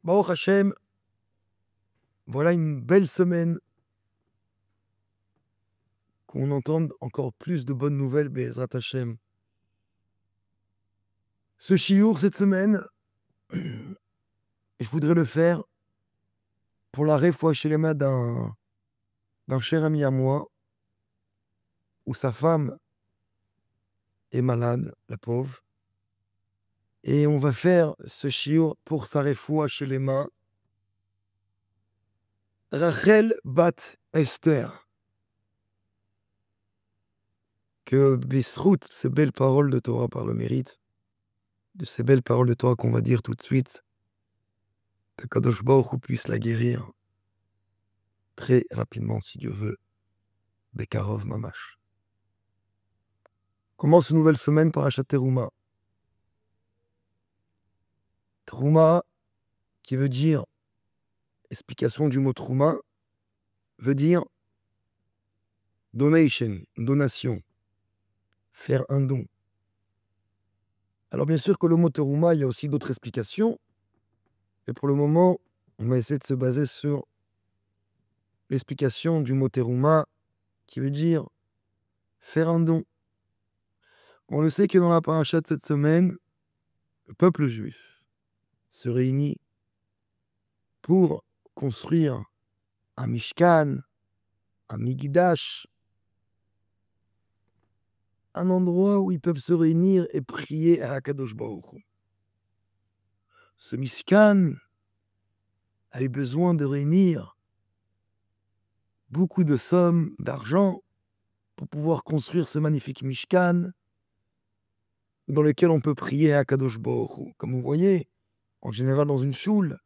Baruch Hashem, voilà une belle semaine. Qu'on entende encore plus de bonnes nouvelles, Be'ezrat Hashem. Ce chiour cette semaine, je voudrais le faire pour la réfoua shelema d'un cher ami à moi, où sa femme est malade, la pauvre. Et on va faire ce chiour pour sa réfoua shelema. Rachel Bat Esther. Que Bisrout, ces belles paroles de Torah par le mérite, de ces belles paroles de Torah qu'on va dire tout de suite, que Kadosh Baruch Hu puisse la guérir très rapidement, si Dieu veut. Bekarov Mamash. Commence une nouvelle semaine par Achat Teruma. Teruma, qui veut dire, explication du mot Teruma, veut dire donation, donation, faire un don. Alors bien sûr que le mot Teruma, il y a aussi d'autres explications, mais pour le moment, on va essayer de se baser sur l'explication du mot Teruma, qui veut dire faire un don. On le sait que dans la paracha de cette semaine, le peuple juif se réunit pour construire un Mishkan, un Migdash, un endroit où ils peuvent se réunir et prier à Akadosh Baruch Hu. Ce Mishkan a eu besoin de réunir beaucoup de sommes d'argent pour pouvoir construire ce magnifique Mishkan dans lequel on peut prier à Akadosh Baruch Hu. Comme vous voyez, en général dans une choule,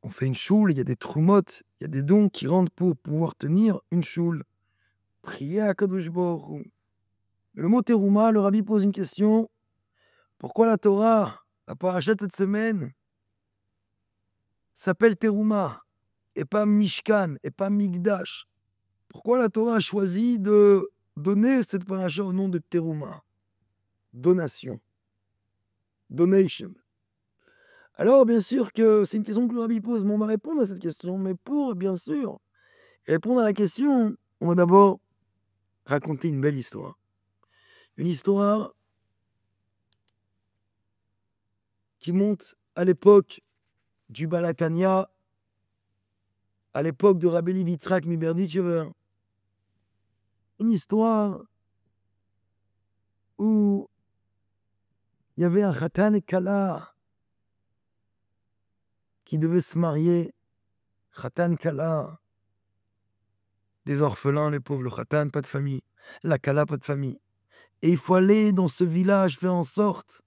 on fait une choule, il y a des troumotes, il y a des dons qui rentrent pour pouvoir tenir une choule. Prier à Kadosh Baruch Hu. Le mot Teruma, le rabbi pose une question. Pourquoi la Torah, la paracha de cette semaine, s'appelle Teruma et pas Mishkan et pas Migdash? Pourquoi la Torah a choisi de donner cette paracha au nom de Teruma? Donation. Donation. Alors, bien sûr que c'est une question que le rabbi pose, mais on va répondre à cette question. Mais pour, bien sûr, répondre à la question, on va d'abord raconter une belle histoire. Une histoire qui monte à l'époque du Balatania, à l'époque de Rabbi Yitzhak Miberditchever. Une histoire où il y avait un Khatan et Kala qui devaient se marier. Khatan, Kala. Des orphelins, les pauvres. Le Khatan, pas de famille. La Kala, pas de famille. Et il faut aller dans ce village, faire en sorte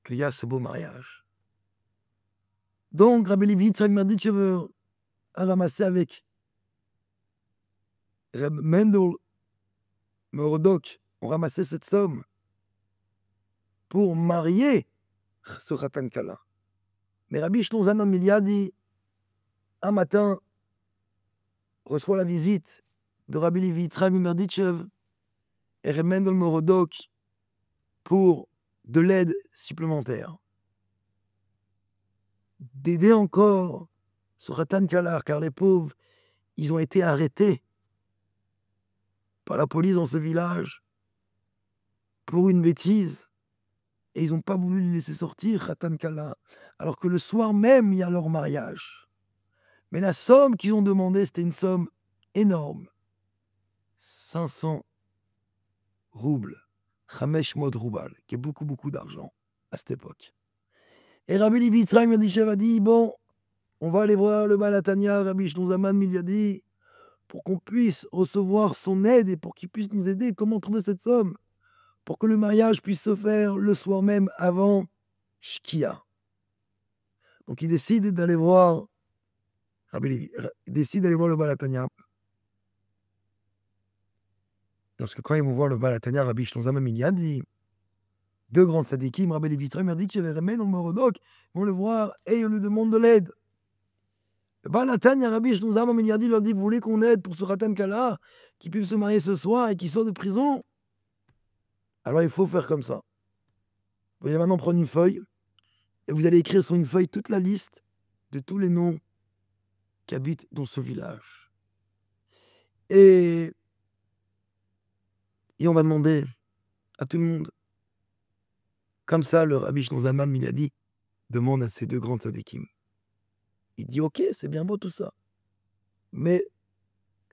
qu'il y a ce beau mariage. Donc, Rabbi Yitzhak Miberditchever a ramassé avec Reb Mendel Merodok, on ramassait cette somme pour marier ce Khatan Kala. Mais Rabbi Shlon Zalman Miliadi, un matin, reçoit la visite de Rabbi Levi Yitzhak Miberditchev et Reb Mendel Merodok pour de l'aide supplémentaire. D'aider encore ce Khatan Kala, car les pauvres, ils ont été arrêtés par la police dans ce village pour une bêtise. Et ils n'ont pas voulu les laisser sortir, Khatan Kala, alors que le soir même, il y a leur mariage. Mais la somme qu'ils ont demandé, c'était une somme énorme. 500 roubles, Chamesh Mod Roubal, qui est beaucoup, beaucoup d'argent à cette époque. Et Rabbi Levi Yitzhak Miberditchev a dit, bon, on va aller voir le Balatania, Rabbi Shlon Zalman Miliadi, pour qu'on puisse recevoir son aide et pour qu'il puisse nous aider. Comment trouver cette somme? Pour que le mariage puisse se faire le soir même avant Shkia. Donc il décide d'aller voir Rabbi Levi, il décide d'aller voir le Balatania. Parce que quand ils vont voir le Balatania, Rabbi Shlon Zalman Miliadi, deux grands tzadikim, Rabbi Levi Yitzhak Miberditchev et Reb Mendel Merodok, vont le voir et on lui demande de l'aide. Le Balatania, Rabbi Shlon Zalman Miliadi leur dit, vous voulez qu'on aide pour ce Khatan Kala qui puisse se marier ce soir et qui sort de prison? Alors il faut faire comme ça. Vous allez maintenant prendre une feuille et vous allez écrire sur une feuille toute la liste de tous les noms qui habitent dans ce village. Et on va demander à tout le monde. Comme ça, le Rabbi Shlomo Zalman, il a dit, demande à ces deux grands tzadikim. Il dit, ok, c'est bien beau tout ça. Mais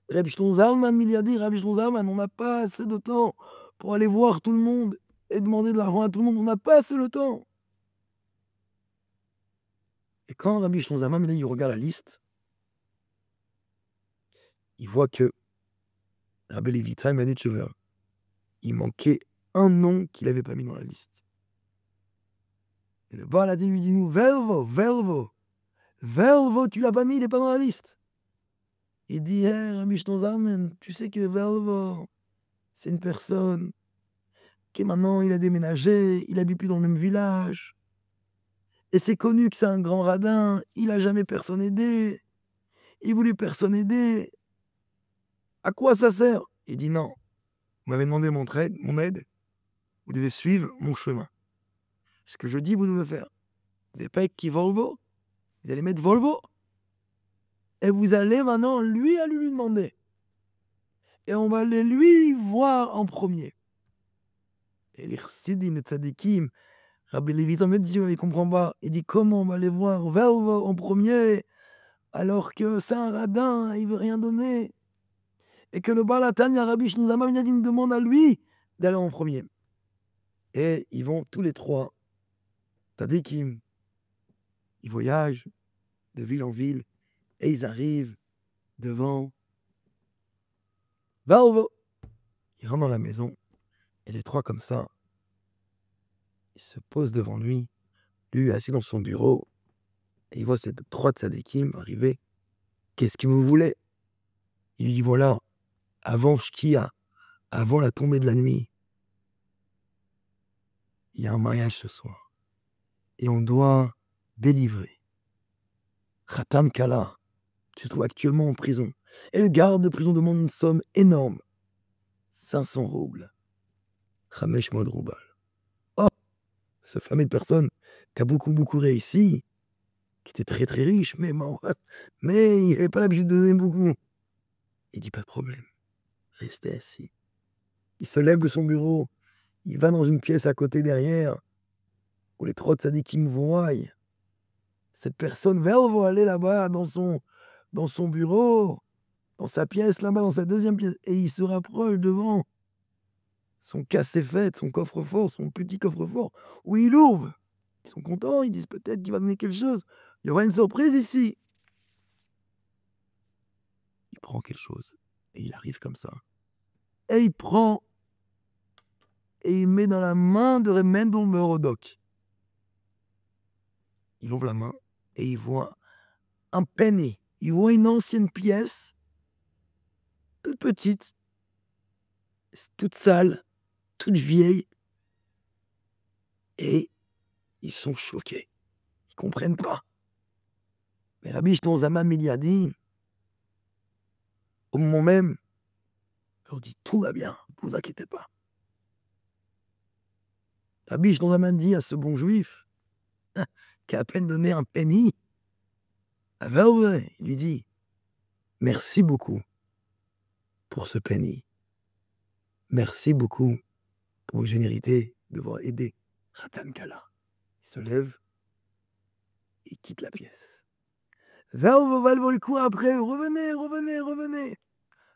Rabbi Shlomo Zalman, il a dit, Rabbi Shlomo Zalman, on n'a pas assez de temps pour aller voir tout le monde et demander de l'argent à tout le monde. On n'a pas assez de temps. Et quand Rabbi Shlomo Zalman, il regarde la liste, il voit que Rabbi Levitra, il m'a dit, il manquait un nom qu'il n'avait pas mis dans la liste. Et le Baal Hadin lui dit, nous, Velvo, tu l'as pas mis, il n'est pas dans la liste. Il dit, Rabbi Shlomo Zalman, tu sais que Velvo, c'est une personne qui maintenant, il a déménagé, il n'habite plus dans le même village. Et c'est connu que c'est un grand radin, il n'a jamais personne aidé. Il voulait personne aider. À quoi ça sert? Il dit, non, vous m'avez demandé mon aide, vous devez suivre mon chemin. Ce que je dis, vous devez faire. Vous n'avez pas écrit Volvo, vous allez mettre Volvo, et vous allez maintenant lui demander. Et on va aller lui voir en premier. Et les chassidim, les tzadikim, Rabbi Levitra me dit, je ne comprends pas. Il dit, comment on va aller voir Volvo en premier, alors que c'est un radin, il ne veut rien donner. Et que le Baal HaTanya, Rabbi Shlomo Zalman, il nous demande à lui d'aller en premier. Et ils vont tous les trois, tzadikim, ils voyagent de ville en ville, et ils arrivent devant Volvo. Ils rentrent dans la maison, et les trois comme ça, ils se posent devant lui, lui assis dans son bureau, et il voit ces trois tzadikim arriver. Qu'est-ce que vous voulez? Il lui dit, voilà, avant Shkia, avant la tombée de la nuit, il y a un mariage ce soir, et on doit délivrer Khatan Kala, qui se trouve actuellement en prison. Et le garde de prison demande une somme énorme, 500 roubles. Chamesh Mod Roubal. Oh, ce fameux personne qui a beaucoup réussi, qui était très riche, mais il n'avait pas l'habitude de donner beaucoup. Il dit, pas de problème, restez assis. Il se lève de son bureau, il va dans une pièce à côté derrière, où les trois tzadikim voient. Cette personne va aller là-bas dans son bureau, dans sa pièce là-bas, dans sa deuxième pièce, et il se rapproche devant son casse-fait, son coffre-fort, son petit coffre-fort, où il ouvre. Ils sont contents, ils disent peut-être qu'il va donner quelque chose. Il y aura une surprise ici. Il prend quelque chose, et il arrive comme ça. Et il prend, et il met dans la main de Mendel Merodok. Il ouvre la main, et il voit un penny. Il voit une ancienne pièce, toute petite, toute sale, toute vieille. Et ils sont choqués. Ils ne comprennent pas. Mais Rabbi Shlomo Zalman, il a dit, au moment même, il leur dit, tout va bien, ne vous inquiétez pas. Rabbi Shlomo Zalman dit à ce bon juif, qui a à peine donné un penny, il lui dit, merci beaucoup pour ce penny. Merci beaucoup pour votre générosité de voir aider Khatan Kala. Il se lève et quitte la pièce. Le coup après, revenez.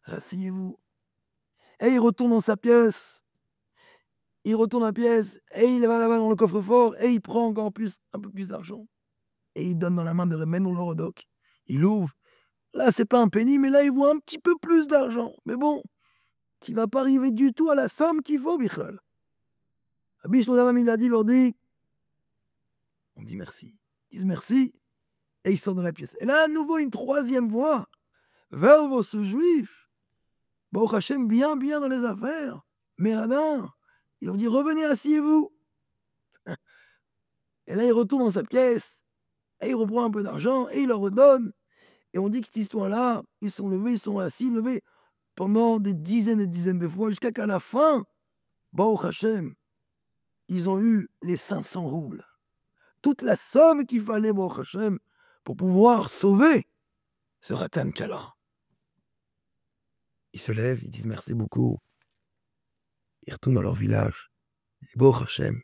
Rasseyez-vous. Et il retourne dans sa pièce. Il retourne dans la pièce et il va là-bas dans le coffre-fort et il prend encore un peu plus d'argent. Et il donne dans la main de Remen Lorodoc. Il ouvre. Là, c'est pas un penny, mais là, il voit un petit peu plus d'argent. Mais bon, qui va pas arriver du tout à la somme qu'il faut, Bichlal. Rabbi Shlomo Zalman, il a dit, leur dit, on dit merci. Ils disent merci et ils sortent de la pièce. Et là, à nouveau, une troisième fois. Velvo, ce juif, Baruch Hashem, bien dans les affaires. Mais radin, il leur dit, revenez, asseyez-vous. Et là, il retourne dans sa pièce, et il reprend un peu d'argent, et il leur redonne. Et on dit que cette histoire-là, ils sont levés, ils sont assis, levés, pendant des dizaines et des dizaines de fois, jusqu'à qu'à la fin, Baruch Hashem, ils ont eu les 500 roubles. toute la somme qu'il fallait, Baruch Hashem, pour pouvoir sauver ce Ratan Kala. Ils se lèvent, ils disent merci beaucoup. Ils retournent dans leur village. Et Baruch Hashem,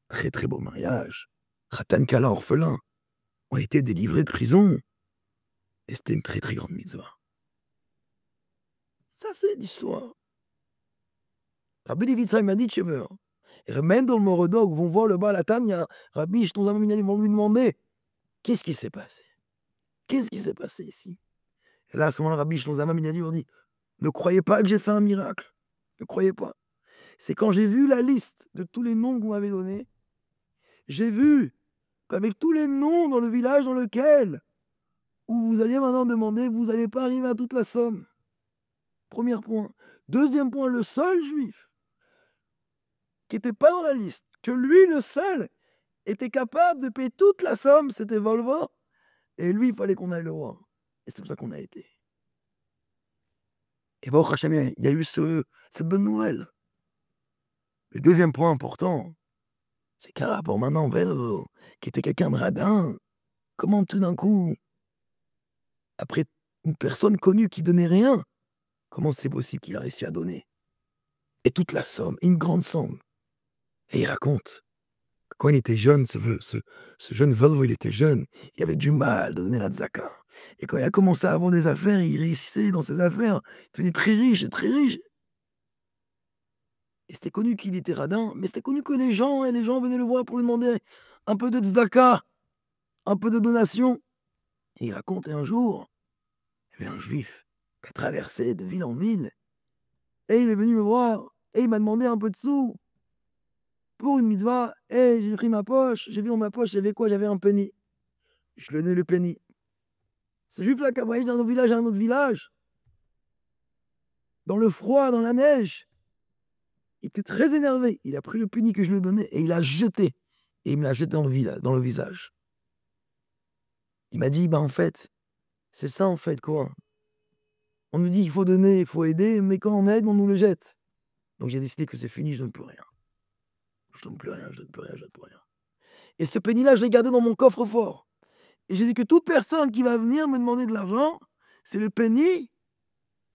très très beau mariage. Ratan Kala, orphelin, ont été délivrés de prison. Et c'était une très très grande mitzvah. Ça, c'est l'histoire. Rabbi Levi m'a dit, et même dans le Morodok, vont voir le Baal Hatanya, Rabbi Shton Zalman Minyadim, vont lui demander qu'est-ce qui s'est passé? Qu'est-ce qui s'est passé ici? Et là, à ce moment-là, Rabbi Shton Zalman Minyadim leur dit, ne croyez pas que j'ai fait un miracle. Ne croyez pas. C'est quand j'ai vu la liste de tous les noms que vous m'avez donnés, j'ai vu qu'avec tous les noms dans le village dans lequel où vous alliez maintenant demander, vous n'allez pas arriver à toute la somme. Premier point. Deuxième point, le seul juif qui n'était pas dans la liste, que lui, le seul, était capable de payer toute la somme, c'était Volvo. Et lui, il fallait qu'on aille le voir. Et c'est pour ça qu'on a été. Et Baruch Hashem, il y a eu cette bonne nouvelle. Le deuxième point important, c'est qu'un rapport maintenant Volvo, qui était quelqu'un de radin, comment tout d'un coup, après une personne connue qui donnait rien, comment c'est possible qu'il a réussi à donner? Et toute la somme, une grande somme. Et il raconte que quand il était jeune, ce jeune Volvo, il était jeune, il avait du mal de donner la tzaka. Et quand il a commencé à avoir des affaires, il réussissait dans ses affaires, il devenait très riche et très riche. Et c'était connu qu'il était radin, mais c'était connu que les gens venaient le voir pour lui demander un peu de tzedaka, un peu de donation. Et il raconte un jour, il y avait un juif qui a traversé de ville en ville, et il est venu me voir, et il m'a demandé un peu de sous pour une mitzvah, et j'ai pris ma poche, j'ai vu dans ma poche, il y avait quoi? J'avais un penny. Je lui ai donné le penny. Ce juif-là qui a voyagé d'un village à un autre village, dans le froid, dans la neige, il était très énervé. Il a pris le penny que je lui ai donné et il l'a jeté. Et il me l'a jeté dans le visage. Il m'a dit, en fait, c'est ça en fait, quoi. On nous dit qu'il faut donner, il faut aider, mais quand on aide, on nous le jette. Donc j'ai décidé que c'est fini, je donne plus rien. Je donne plus rien, je donne plus rien, je donne plus rien. Et ce penny-là, je l'ai gardé dans mon coffre-fort. Et j'ai dit que toute personne qui va venir me demander de l'argent, c'est le penny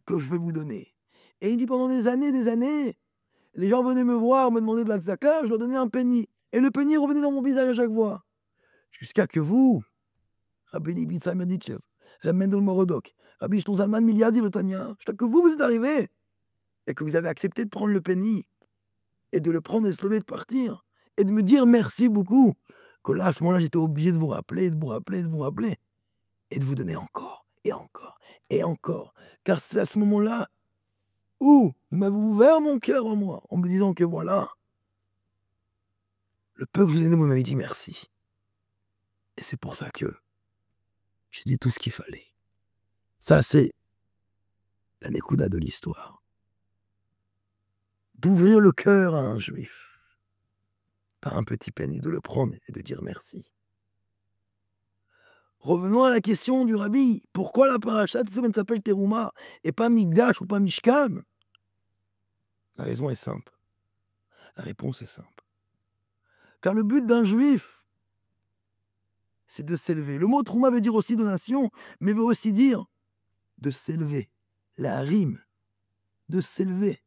que je vais vous donner. Et il dit pendant des années, les gens venaient me voir, me demander de la tzaka, je leur donnais un penny. Et le penny revenait dans mon visage à chaque fois. Jusqu'à que vous, Rabbi Levi Tzadmitchev, Mendel Morodok, Rabbi Shton Zalman Minyadim le Tanya, jusqu'à que vous êtes arrivés et que vous avez accepté de prendre le penny et de le prendre et de se lever de partir et de me dire merci beaucoup. Que là, à ce moment-là, j'étais obligé de vous rappeler, de vous rappeler, de vous rappeler et de vous donner encore et encore et encore. Car c'est à ce moment-là où vous m'avez ouvert mon cœur en moi, en me disant que voilà, le peu que je vous ai donné, vous m'avez dit merci. Et c'est pour ça que j'ai dit tout ce qu'il fallait. Ça, c'est la nékouda de l'histoire. D'ouvrir le cœur à un juif, par un petit penny, de le prendre et de dire merci. Revenons à la question du rabbi. Pourquoi la paracha de semaine s'appelle Teruma et pas Migdash ou pas Mishkan? La raison est simple. La réponse est simple. Car le but d'un juif, c'est de s'élever. Le mot Trouma veut dire aussi donation, mais veut aussi dire de s'élever. La rime, de s'élever.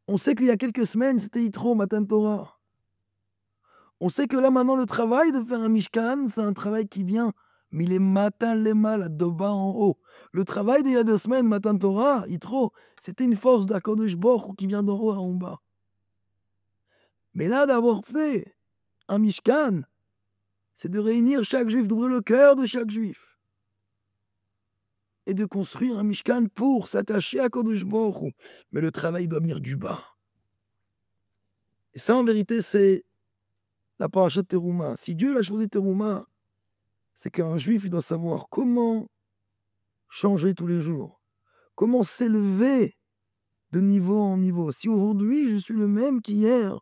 On sait qu'il y a quelques semaines, c'était Yitro, Matan Torah. On sait que là, maintenant, le travail de faire un Mishkan, c'est un travail qui vient, mais il est Matan Lema, là, de bas en haut. Le travail d'il y a 2 semaines, Matan Torah, Yitro, c'était une force d'Akadosh Baruch qui vient d'en haut à en bas. Mais là, d'avoir fait un Mishkan, c'est de réunir chaque juif, d'ouvrir le cœur de chaque juif. Et de construire un Mishkan pour s'attacher à Kadosh Baruch Hu. Mais le travail doit venir du bas. Et ça, en vérité, c'est la paracha de Teruma. Si Dieu l'a choisi Teruma, c'est qu'un juif, il doit savoir comment changer tous les jours. Comment s'élever de niveau en niveau. Si aujourd'hui, je suis le même qu'hier,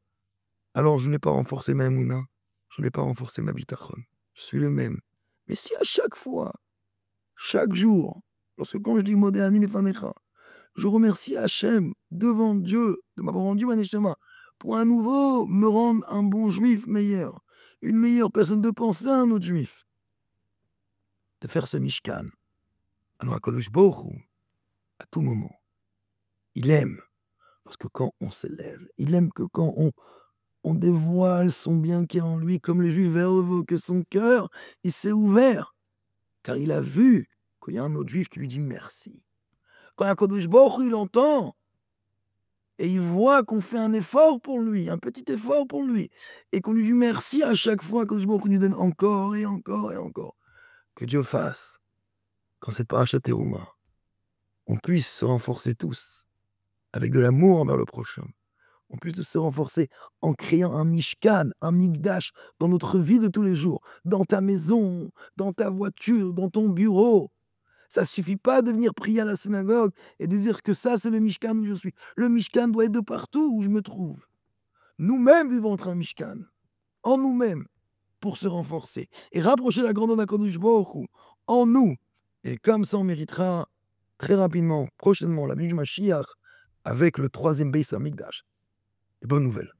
alors je n'ai pas renforcé ma émouna, je n'ai pas renforcé ma bitachon. Je suis le même. Mais si à chaque fois, chaque jour, lorsque quand je dis Modéani Lefanecha, je remercie Hachem devant Dieu de m'avoir rendu ma neshama pour à nouveau me rendre un bon juif meilleur, une meilleure personne, de penser à un autre juif, de faire ce Mishkan. Alors HaKadosh Baruch Hu, à tout moment, il aime, parce que quand on s'élève, il aime que quand on dévoile son bien qui est en lui, comme le juif verbe, que son cœur, il s'est ouvert, car il a vu qu'il y a un autre juif qui lui dit merci. Quand HaKadosh Baruch Hu, il entend, et il voit qu'on fait un effort pour lui, un petit effort pour lui, et qu'on lui dit merci à chaque fois que HaKadosh Baruch Hu nous donne encore et encore et encore. Que Dieu fasse, quand cette parashat Teruma, on puisse se renforcer tous, avec de l'amour envers le prochain. On puisse se renforcer en créant un mishkan, un mikdash dans notre vie de tous les jours, dans ta maison, dans ta voiture, dans ton bureau. Ça suffit pas de venir prier à la synagogue et de dire que ça, c'est le mishkan où je suis. Le mishkan doit être de partout où je me trouve. Nous-mêmes devons être un mishkan, en nous-mêmes, pour se renforcer et rapprocher la grandeur d'Akadosh Baruch Hu en nous. Et comme ça, on méritera très rapidement, prochainement, la venue du Mashiach avec le troisième Beis Hamikdash. Des bonnes nouvelles.